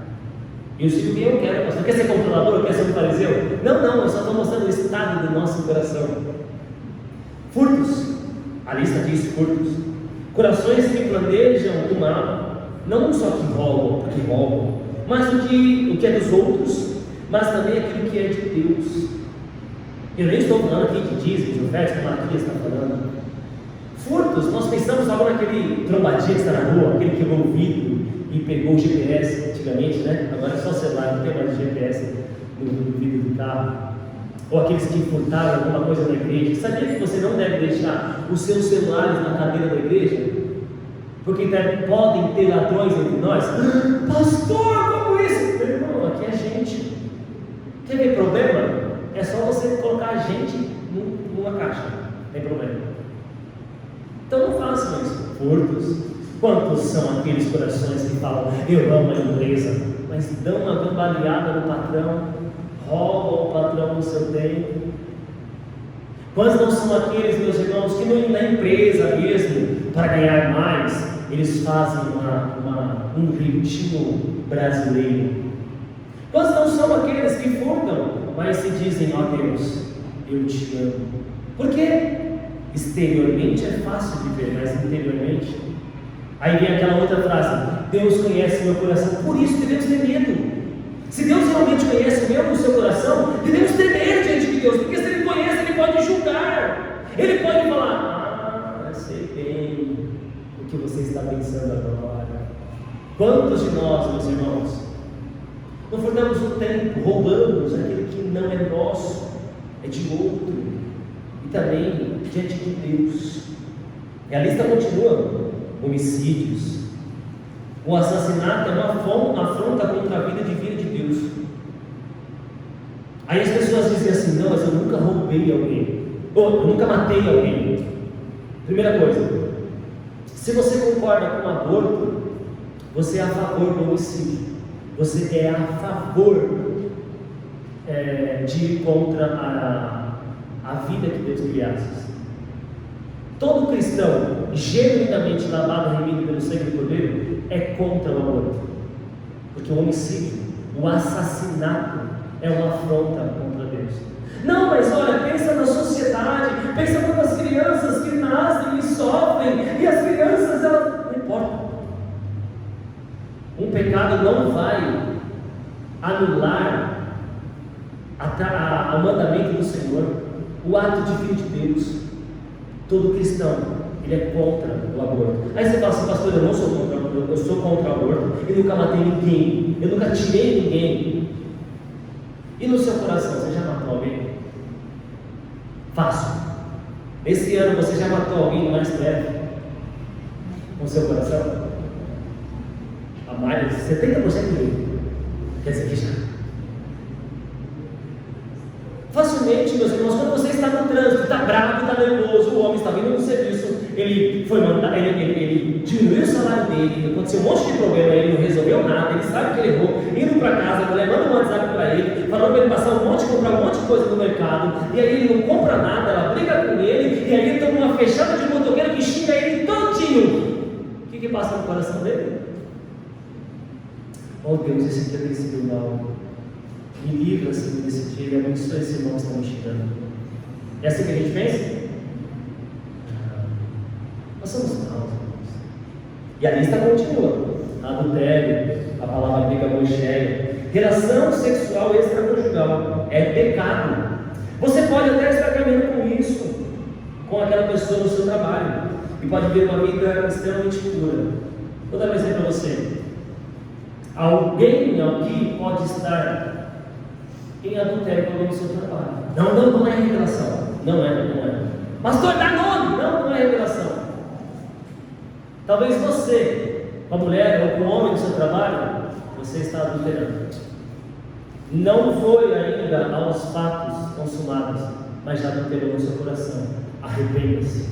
Eu sigo quem eu quero, pastor. Quer ser controlador? Quer ser um fariseu? Não, eu só estou mostrando o estado do nosso coração. Furtos. A lista diz furtos. Corações que planejam o mal. Não só que roubam, mas o que é dos outros, mas também aquilo que é de Deus. Eu nem estou falando aqui de dízimos, de ofertas, como a Maria está falando. Furtos, nós pensamos logo naquele trombadinho que está na rua, aquele que quebrou o vidro e pegou o GPS antigamente, né? Agora é só celular, não tem mais GPS no vidro do carro. Ou aqueles que furtaram alguma coisa na igreja. Sabia que você não deve deixar os seus celulares na cadeira da igreja? Porque podem ter ladrões entre nós. Pastor, como isso? Meu irmão, aqui é gente. Quer ver problema? É só você colocar a gente numa caixa. Não tem problema. Então não façam isso. Furtos. Quantos são aqueles corações que falam, eu amo a empresa, mas dão uma gambaleada no patrão, roubam o patrão no seu tempo? Quantos não são aqueles, meus irmãos, que na empresa mesmo, para ganhar mais, eles fazem um jeitinho brasileiro? Quantos não são aqueles que furtam, mas se dizem, ó Deus, eu te amo? Por quê? Exteriormente é fácil de ver, mas interiormente. Aí vem aquela outra frase, Deus conhece o meu coração, por isso devemos ter medo. Se Deus realmente conhece mesmo o seu coração, devemos ter medo diante de Deus, porque se Ele conhece, Ele pode julgar. Ele pode falar, eu sei bem o que você está pensando agora. Quantos de nós, meus irmãos, não furtamos o tempo, roubamos aquilo que não é nosso, é de outro, e também diante de Deus. E a lista continua. Homicídios. O assassinato é uma afronta contra a vida divina de Deus. Aí as pessoas dizem assim, não, mas eu nunca roubei alguém, ou eu nunca matei alguém. Primeira coisa, se você concorda com o aborto, você é a favor do homicídio. Você é a favor de ir contra a vida que Deus criasse. Todo cristão, genuinamente lavado e remido pelo sangue do Cordeiro, é contra o aborto. Porque o homicídio, o assassinato, é uma afronta contra Deus. Não, mas olha, pensa na sociedade, pensa nas crianças que nascem e sofrem, e as crianças, elas não importa. Um pecado não vai anular o mandamento do Senhor, o ato divino de Deus. Todo cristão, ele é contra o aborto. Aí você fala assim, pastor, eu não sou contra o aborto, eu sou contra o aborto, eu nunca matei ninguém, eu nunca tirei ninguém. E no seu coração, você já matou alguém? Fácil. Esse ano você já matou alguém mais breve? Com o seu coração? A mais, 70% dele. Quer dizer que já. Facilmente, meus irmãos, quando você está no trânsito, está bravo, está nervoso, o homem está vindo no serviço, ele foi mandar, ele diminuiu o salário dele, aconteceu um monte de problema, ele não resolveu nada, ele sabe que ele errou, indo para casa, levando um WhatsApp para ele, falando para ele passar comprar um monte de coisa no mercado, e aí ele não compra nada, ela briga com ele, e aí ele toma uma fechada de motoqueiro que xinga ele todinho. O que passa no coração dele? Oh Deus, esse dia tem sido mal. Me livra, Senhor, desse dia e abençoe esse irmão que está me xingando. É assim que a gente pensa? Nós somos maus, irmãos. E a lista continua. Adultério, a palavra grega moixéia, relação sexual extraconjugal, é pecado. Você pode até estar caminhando com isso, com aquela pessoa no seu trabalho, e pode ver uma vida extremamente pura. Vou dar um exemplo para você. Alguém aqui pode estar em adultério com alguém no seu trabalho. Não é revelação. Não é. Pastor, dá nome. Não revelação. Talvez você, com a mulher ou com o homem do seu trabalho, você está adulterando. Não foi ainda aos fatos consumados, mas já adulterou no seu coração. Arrependa-se.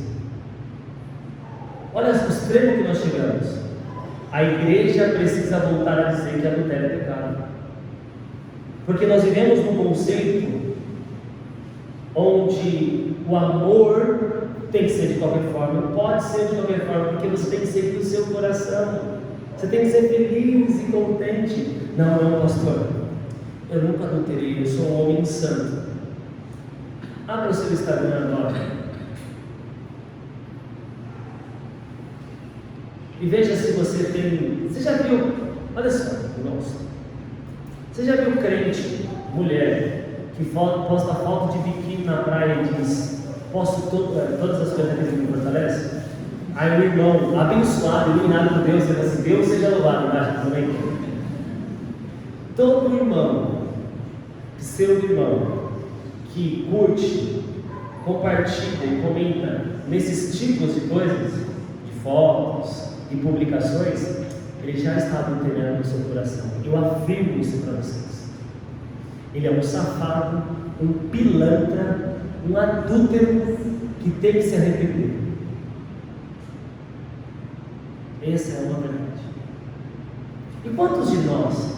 Olha o extremo que nós chegamos. A igreja precisa voltar a dizer que adultério é pecado. Porque nós vivemos num conceito onde o amor tem que ser de qualquer forma, pode ser de qualquer forma, porque você tem que ser do seu coração, você tem que ser feliz e contente. Não, pastor, eu nunca adulterei, eu sou um homem santo. Abra o seu Instagram agora e veja se você tem. Você já viu? Olha só, irmãos. Você já viu crente, mulher, que posta foto de biquíni na praia e diz: posto todas as coisas que me fortalecem? Aí o irmão, abençoado, iluminado por Deus, diz assim: Deus seja louvado, embaixo também. Todo irmão, seu irmão, que curte, compartilha e comenta nesses tipos de coisas, de fotos e publicações, ele já está adulterando no seu coração. Eu afirmo isso para vocês. Ele é um safado, um pilantra, um adúltero que tem que se arrepender. Essa é uma verdade. E quantos de nós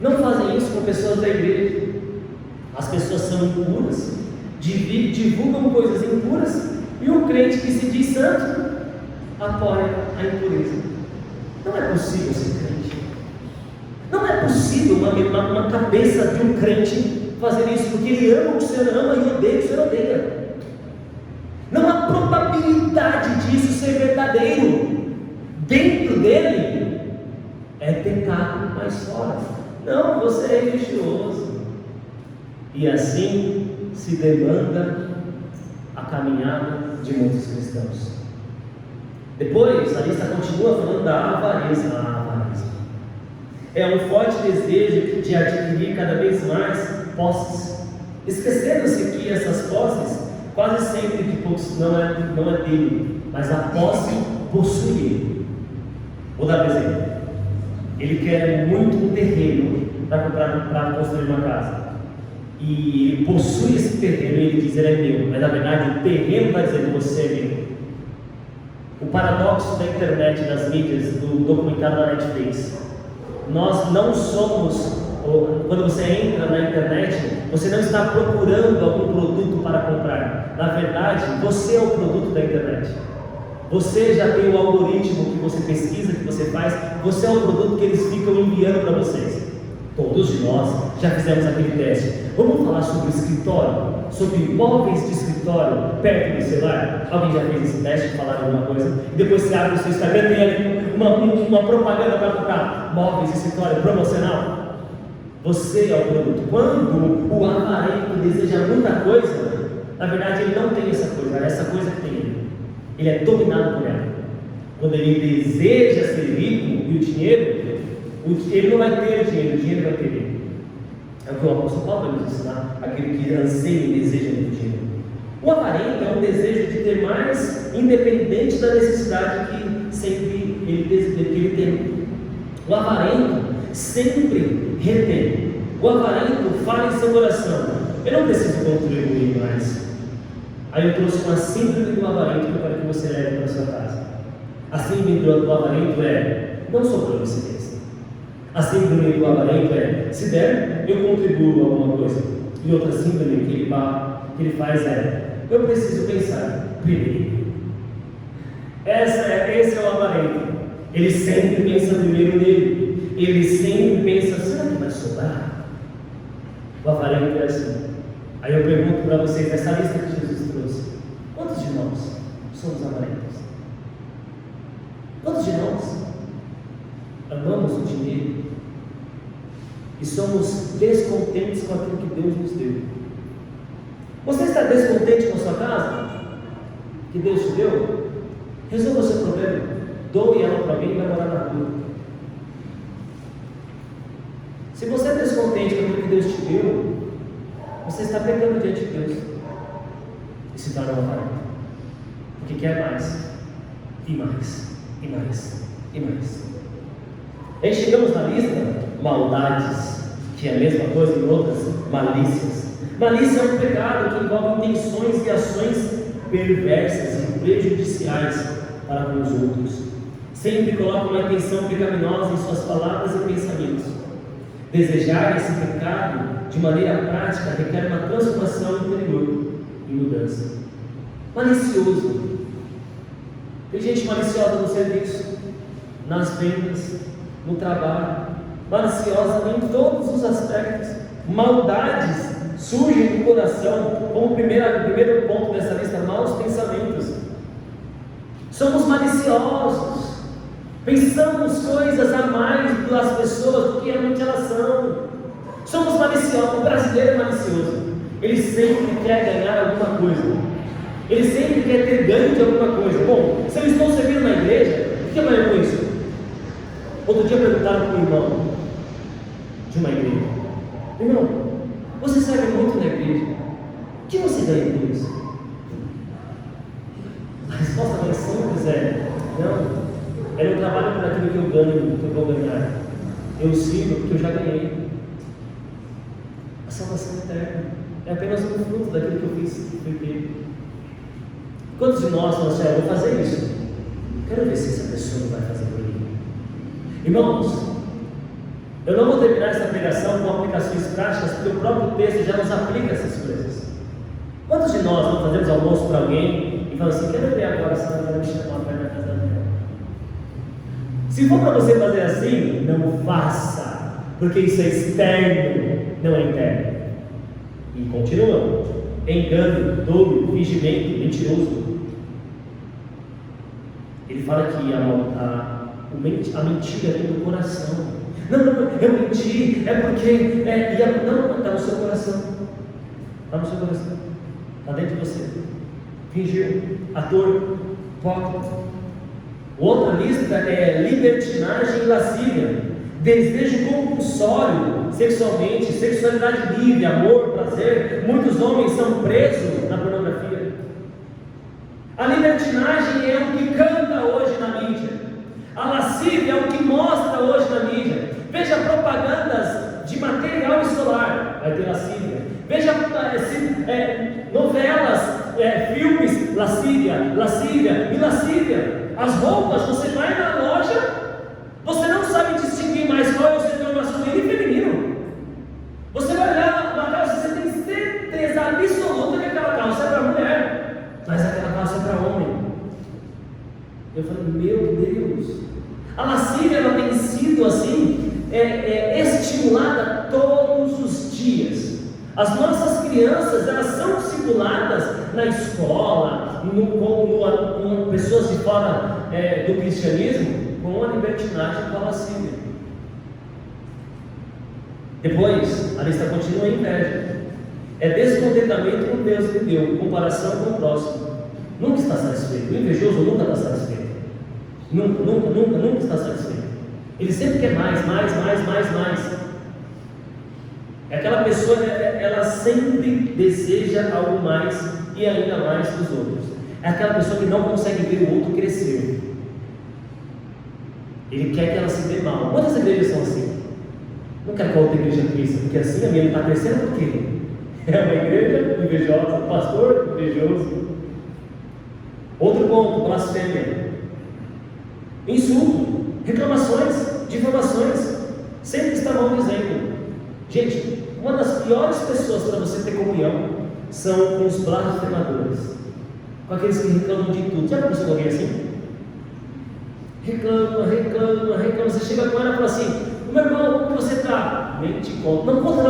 não fazem isso com pessoas da igreja? As pessoas são impuras, divulgam coisas impuras, e um crente que se diz santo apoia a impureza. Não é possível ser crente. Não é possível uma cabeça de um crente fazer isso, porque ele ama o que o Senhor ama e odeia o que o Senhor odeia. Não há probabilidade disso ser verdadeiro. Dentro dele é pecado, mas fora não, você é religioso. E assim se demanda a caminhada de muitos cristãos. Depois, a lista continua falando da avareza. É um forte desejo de adquirir cada vez mais posses, esquecendo-se que essas posses, quase sempre de poucos, não é dele, mas a posse possui ele. Vou dar um exemplo. Ele quer muito um terreno para construir uma casa. E ele possui esse terreno e ele diz: ele é meu, mas na verdade o terreno vai dizer: você é meu. O paradoxo da internet, das mídias, do documentário da Netflix. Nós não somos, quando você entra na internet, você não está procurando algum produto para comprar. Na verdade, você é o produto da internet. Você já tem o algoritmo que você pesquisa, que você faz. Você é o produto que eles ficam enviando para vocês. Todos de nós já fizemos aquele teste. Vamos falar sobre escritório, sobre móveis de escritório perto do celular? Alguém já fez esse teste de falar alguma coisa? E depois você abre o seu Instagram e tem ali uma propaganda para comprar móveis de escritório promocional. Você é o produto. Quando o avarento deseja muita coisa, na verdade ele não tem essa coisa, é essa coisa que tem ele. Ele é dominado por ela. Quando ele deseja ser rico e o dinheiro, ele não vai ter o dinheiro vai ter ele. É o que o apóstolo Paulo vai nos ensinar, aquele que anseia e deseja muito dinheiro. O avarento é um desejo de ter mais, independente da necessidade que sempre ele tem. O avarento sempre retém. O avarento fala em seu coração: eu não preciso contribuir mais. Aí eu trouxe uma síndrome do avarento que eu quero que você leve para a sua casa. A síndrome do avarento é: não sou coincidência. A síndrome do avarento é: se der, eu contribuo alguma coisa. E outra síndrome que ele faz é: eu preciso pensar primeiro. Esse é o avarento. Ele sempre pensa primeiro nele. Ele sempre pensa: será que vai sobrar? O avarento é assim. Aí eu pergunto para vocês, essa lista que Jesus trouxe, quantos de nós somos avarentos? Quantos de nós amamos o dinheiro e somos descontentes com aquilo que Deus nos deu? Você está descontente com a sua casa que Deus te deu? Resolva o seu problema, doe ela para alguém e vai morar na rua. Se você é descontente com aquilo que Deus te deu, você está pecando diante de Deus e se torna um avarento. porque quer mais, e mais, e mais, e mais. Aí chegamos na lista, maldades, que é a mesma coisa em outras, malícias. Malícia é um pecado que envolve intenções e ações perversas e prejudiciais para com os outros. Sempre coloca uma intenção pecaminosa em suas palavras e pensamentos. Desejar esse pecado de maneira prática requer uma transformação interior e mudança. Malicioso. Tem gente maliciosa no serviço, nas vendas, no trabalho, maliciosa em todos os aspectos. Maldades surgem do coração, como primeiro ponto dessa lista, maus pensamentos. Somos maliciosos, pensamos coisas a mais das pessoas do que realmente elas são. Somos maliciosos. O brasileiro é malicioso, ele sempre quer ganhar alguma coisa, ele sempre quer ter ganho de alguma coisa. Bom, se eu estou servindo na igreja, o que eu ganho com isso? Outro dia perguntaram para um irmão de uma igreja: irmão, você serve muito na igreja, o que você ganha com isso? A resposta mais simples é: não, eu não trabalho por aquilo que eu ganho, que eu vou ganhar, eu sirvo porque eu já ganhei. A salvação eterna é apenas um fruto daquilo que eu fiz, que foi pego. Quantos de nós falam assim: eu vou fazer isso, quero ver se essa pessoa vai fazer por mim? Irmãos, eu não vou terminar essa pregação com aplicações práticas, porque o próprio texto já nos aplica essas coisas. Quantos de nós não fazemos almoço para alguém e falamos assim: quero ver agora se ela vai me chamar para ir na casa dela? Se for para você fazer assim, não faça, porque isso é externo, não é interno. E continua: engano, dolo, fingimento, mentiroso. Ele fala que a mentira vem do coração. Não, eu menti, é porque não, está no seu coração. Está no seu coração, está dentro de você. Fingiu, ator, hipócrita. Outra lista é libertinagem e lascívia, desejo compulsório sexualmente, sexualidade livre, amor, prazer. Muitos homens são presos na pornografia. A libertinagem é o que canta hoje na mídia. A lascívia é o que mostra hoje na mídia. Veja propagandas de material escolar, vai ter lascívia. Veja novelas, filmes, lascívia e lascívia. As roupas, você vai na loja, você não sabe distinguir mais qual é o setor masculino e feminino. Você vai olhar uma calça, você tem certeza absoluta que aquela calça é para mulher, mas aquela calça é para homem. Eu falei: meu Deus, a lascívia ela tem sido assim, estimulada todos os dias. As nossas crianças, elas são discipuladas na escola, com pessoas de fora do cristianismo, com a libertinagem, com a lascívia. Depois, a lista continua: em inveja. É descontentamento com Deus que deu, comparação com o próximo. Nunca está satisfeito. O invejoso nunca está satisfeito. Nunca está satisfeito. Ele sempre quer mais. É aquela pessoa, ela sempre deseja algo mais e ainda mais dos outros. É aquela pessoa que não consegue ver o outro crescer. Ele quer que ela se dê mal. Quantas igrejas são assim? Não quero que a outra igreja cresça, porque assim a minha não está crescendo. Por quê? É uma igreja invejosa, um pastor invejoso. Outro ponto: blasfêmia, insulto, reclamações, difamações. Sempre estavam dizendo. Gente, uma das piores pessoas para você ter comunhão são com os blasfemadores, com aqueles que reclamam de tudo. Já conheceu alguém assim? Reclama. Você chega com ela e fala assim: meu irmão, como você está? Nem te conta. Não conta.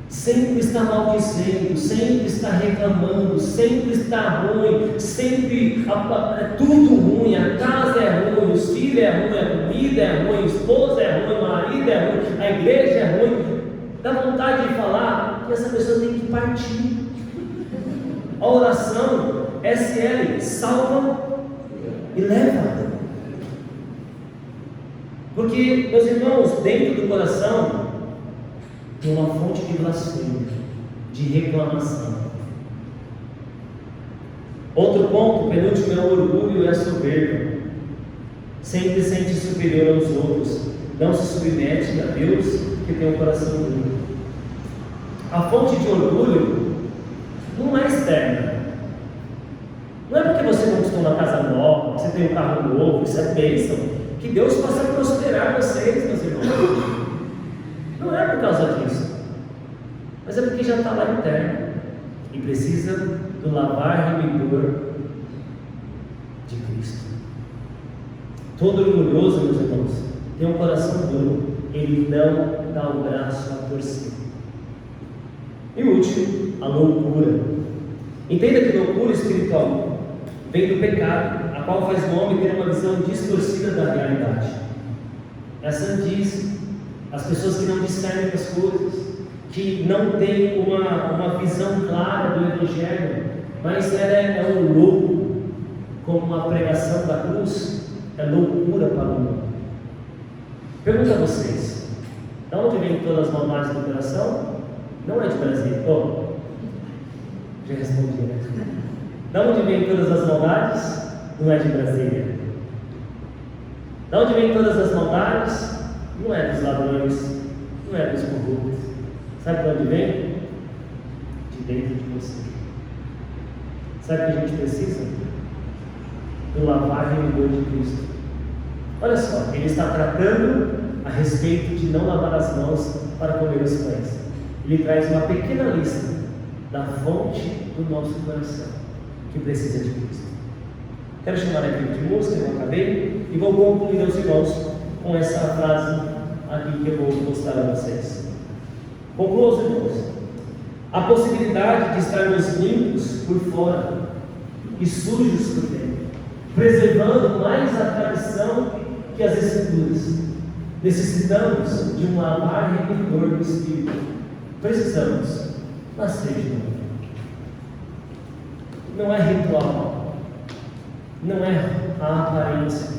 Sempre está maldizendo, sempre está reclamando, sempre está ruim, sempre é tudo ruim, a casa é ruim, os filhos é ruim, a comida é ruim, a esposa é ruim, o marido é ruim, a igreja é ruim. Dá vontade de falar que essa pessoa tem que partir. A oração SL, salva e leva. Porque, meus irmãos, dentro do coração tem uma fonte de blasfêmia, de reclamação. Outro ponto, penúltimo, é o orgulho e a soberba. Sempre se sente superior aos outros, não se submete a Deus, que tem um coração duro. A fonte de orgulho não é externa. Não é porque você conquistou uma casa nova, você tem um carro novo, isso é bênção. Que Deus possa prosperar vocês, meus irmãos. Não é por causa disso, mas é porque já está lá interno e precisa do lavar remidor de Cristo. Todo orgulhoso, meus irmãos, tem um coração duro, ele não dá o braço a torcer. E o último, a loucura. Entenda que loucura espiritual vem do pecado, a qual faz o homem ter uma visão distorcida da realidade. É a sandice, as pessoas que não discernem as coisas, que não têm uma visão clara do Evangelho, mas ela é um louco, como a pregação da cruz é loucura para o mundo. Pergunto a vocês, de onde vêm todas as maldades do coração? Não é de Brasília. Já respondi, né? De onde vêm todas as maldades? Não é de Brasília. De onde vêm todas as maldades? Não é dos ladrões, não é dos corruptos. Sabe de onde vem? De dentro de você. Sabe o que a gente precisa? Do lavar remidor de Cristo. Olha só, ele está tratando a respeito de não lavar as mãos para comer os pães. Ele traz uma pequena lista da fonte do nosso coração, que precisa de Cristo. Quero chamar a equipe de música, eu acabei, e vou concluir aos irmãos com essa frase aqui que eu vou mostrar a vocês. Concluo aos irmãos. A possibilidade de estarmos limpos por fora e sujos por dentro, preservando mais a tradição que as Escrituras. Necessitamos de um lavar remidor do Espírito. Precisamos nascer de novo. Não é ritual, não é a aparência,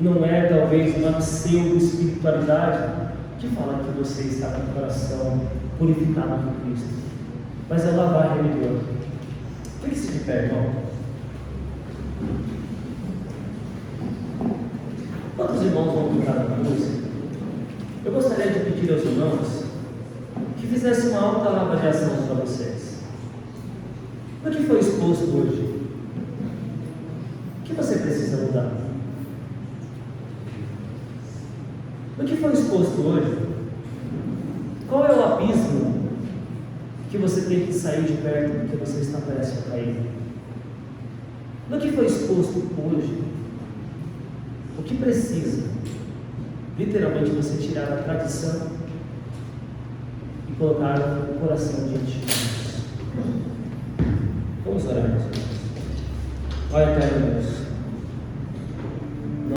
não é talvez uma pseudo-espiritualidade que fala que você está com o coração purificado por Cristo, mas é lavar remidor. Fique-se de pé, irmão. Quantos irmãos vão cantar na música? Eu gostaria de pedir aos irmãos que fizesse uma alta avaliação para vocês. O que foi exposto hoje? O que você precisa mudar? O que foi exposto hoje? Qual é o abismo que você tem que sair de perto porque você está prestes a cair? Do que foi exposto hoje? O que precisa? Literalmente você tirar a tradição e colocar o coração diante de Deus. Vamos orar, meus irmãos. Pai eterno Deus,